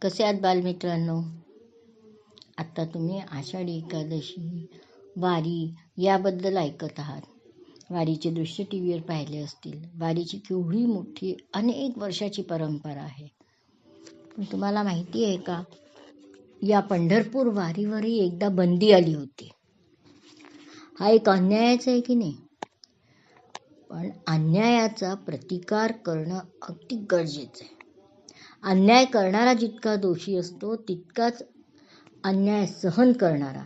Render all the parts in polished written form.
कसे आहात बालमित्रांनो? आत्ता तुम्ही आषाढी एकादशी, वारी याबद्दल ऐकत आहात. वारीचे दृश्य टी व्हीवर पाहिले असतील. वारीची केवढी मोठी अनेक वर्षाची परंपरा आहे. पण तुम्हाला माहिती आहे का, या पंढरपूर वारीवरही एकदा बंदी आली होती. हा एक अन्यायाचा आहे की नाही? पण अन्यायाचा प्रतिकार करणं अगदी गरजेचं आहे. अन्याय करणारा जितका दोषी असतो तितकाच अन्याय सहन करणारा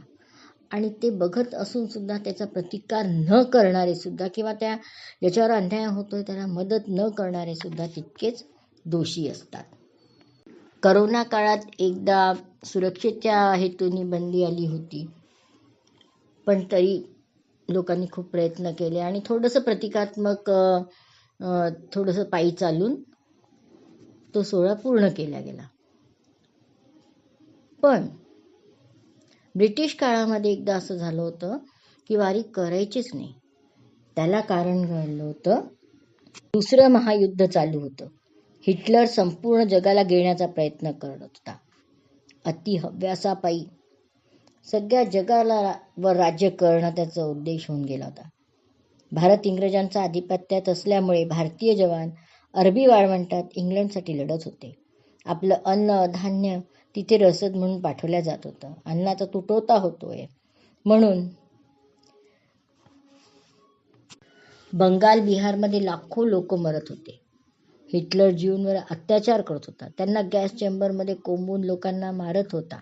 आणि ते बघत असून सुद्धा त्याचा प्रतिकार न करणारे सुद्धा किंवा ज्याच्यावर अन्याय होतोय त्याला मदत न करणारे सुद्धा तितकेच दोषी असतात. करोना काळात एकदा सुरक्षेच्या हेतूने बंदी आली होती, पण तरी लोकांनी खूप प्रयत्न केले आणि थोडंसं प्रतिकात्मक थोडंसं पायी चालून तो सोहळा पूर्ण केला गेला. पण ब्रिटिश काळामध्ये एकदा असं झालं होतं की वारी करायचीच नाही. त्याला कारण घडलं होतं, दुसरं महायुद्ध चालू होतं. हिटलर संपूर्ण जगाला गिळण्याचा प्रयत्न करत होता. अति हव्यासापायी सगळ्या जगाला वर राज्य करणं त्याचा उद्देश होऊन गेला होता. भारत इंग्रजांच्या आधिपत्यात असल्यामुळे भारतीय जवान अरबी वाळवंटात इंग्लंडसाठी लढत होते. आपलं अन्न धान्य तिथे रसद म्हणून पाठवल्या जात होतं. अन्नाचा तुटवडा होतोय म्हणून बंगाल बिहारमध्ये लाखो लोक मरत होते. हिटलर जीवांवर अत्याचार करत होता. त्यांना गॅस चेंबरमध्ये कोंबून लोकांना मारत होता.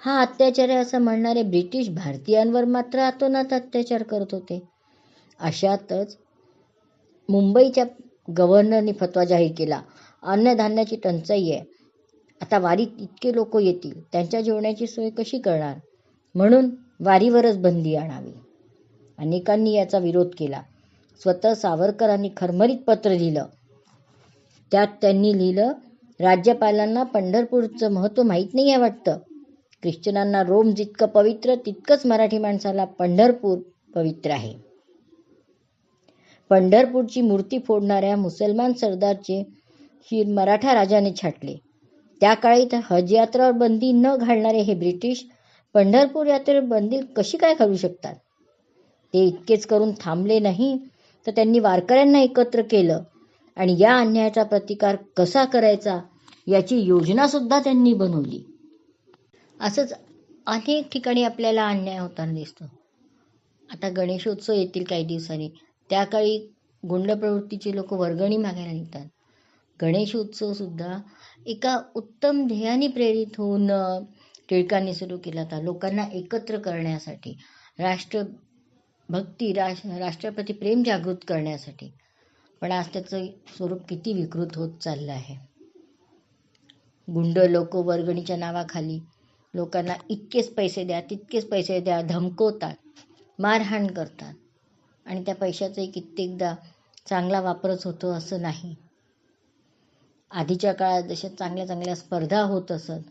हा अत्याचार आहे असं म्हणणारे ब्रिटिश भारतीयांवर मात्र अतोनात अत्याचार करत होते. अशातच मुंबईच्या गव्हर्नरने फतवा जाहीर केला, अन्नधान्याची टंचाई आहे. आता वारीत इतके लोक येतील, त्यांच्या जेवणाची सोय कशी करणार? म्हणून वारीवरच बंदी आणावी. अनेकांनी याचा विरोध केला. स्वतः सावरकरांनी खरमरीत पत्र लिहिलं. त्यात त्यांनी लिहिलं, राज्यपालांना पंढरपूरचं महत्त्व माहीत नाही आहे वाटतं. ख्रिश्चनांना रोम जितकं पवित्र तितकंच मराठी माणसाला पंढरपूर पवित्र आहे. पंढरपूरची मूर्ती फोडणाऱ्या मुसलमान सरदारचे शिर मराठा राजाने छाटले. त्या काळी तर हज यात्रावर बंदी न घालणारे हे ब्रिटिश पंढरपूर यात्रेवर बंदी कशी काय घालू शकतात? ते इतकेच करून थांबले नाही तर त्यांनी वारकऱ्यांना एकत्र केलं आणि या अन्यायाचा प्रतिकार कसा करायचा याची योजना सुद्धा त्यांनी बनवली. असंच अनेक ठिकाणी आपल्याला अन्याय होताना दिसतो. आता गणेशोत्सव येतील काही दिवसांनी. त्या काळी गुंड प्रवृत्तीचे लोक वर्गणी मागायला निघतात. गणेशोत्सव सुद्धा एका उत्तम ध्येयाने प्रेरित होऊन टिळकांनी सुरू केला होता, लोकांना एकत्र करण्यासाठी, राष्ट्रभक्ती राष्ट्रप्रती प्रेम जागृत करण्यासाठी. पण आज त्याचं स्वरूप किती विकृत होत चाललं आहे. गुंड लोक वर्गणीच्या नावाखाली लोकांना इतकेच पैसे द्या तितकेच पैसे द्या धमकवतात, मारहाण करतात आणि त्या पैशाचाही कित्येकदा चांगला वापरच होतो असं नाही. आधीच्या काळात जशा चांगल्या चांगल्या स्पर्धा होत असत,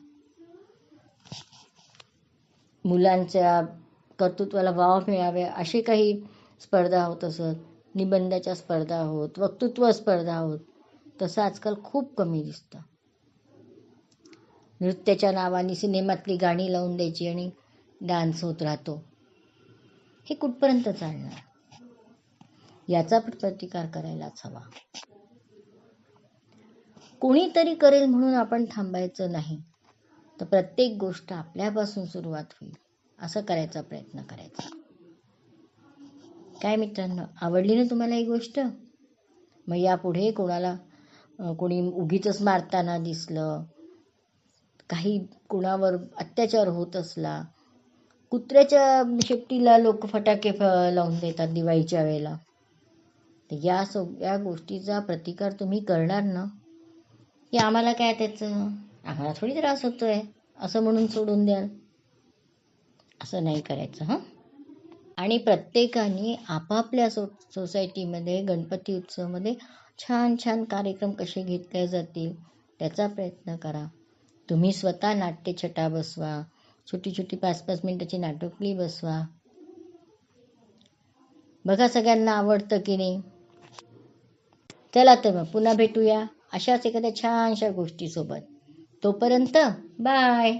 मुलांच्या कर्तृत्वाला वाव मिळावे असे काही स्पर्धा होत असत, निबंधाच्या स्पर्धा होत, वक्तृत्व स्पर्धा होत, तसं आजकाल खूप कमी दिसतं. नृत्याच्या नावाने सिनेमातली गाणी लावून द्यायची आणि डान्स होत राहतो. हे कुठपर्यंत चालणार? याचा प्रतिकार करायलाच हवा. कोणीतरी करेल म्हणून आपण थांबायचं नाही, तर प्रत्येक गोष्ट आपल्यापासून सुरुवात होईल असं करायचा प्रयत्न करायचा. काय मित्रांनो, आवडली ना तुम्हाला ही गोष्ट? मग यापुढे कोणी उगीच मारताना दिसलं, काही कोणावर अत्याचार होत असला, कुत्र्याच्या शेपटीला लोक फटाके लावून देतात दिवाळीच्या वेळेला, तर या सगळ्या गोष्टीचा प्रतिकार तुम्ही करणार ना? की आम्हाला काय त्याचं, आम्हाला थोडी त्रास होतोय असं म्हणून सोडून द्याल? असं नाही करायचं हं. आणि प्रत्येकाने आपापल्या सोसायटीमध्ये गणपती उत्सवामध्ये छान छान कार्यक्रम कसे घेतले जातील त्याचा प्रयत्न करा. तुम्ही स्वतः नाट्यछटा बसवा, छोटी छोटी 5-5 मिनिटाची नाटकली बसवा. बघा सगळ्यांना आवडतं की नाही. चला तर मग पुन्हा भेटूया अशाच एखाद्या छानशा गोष्टीसोबत. तोपर्यंत बाय.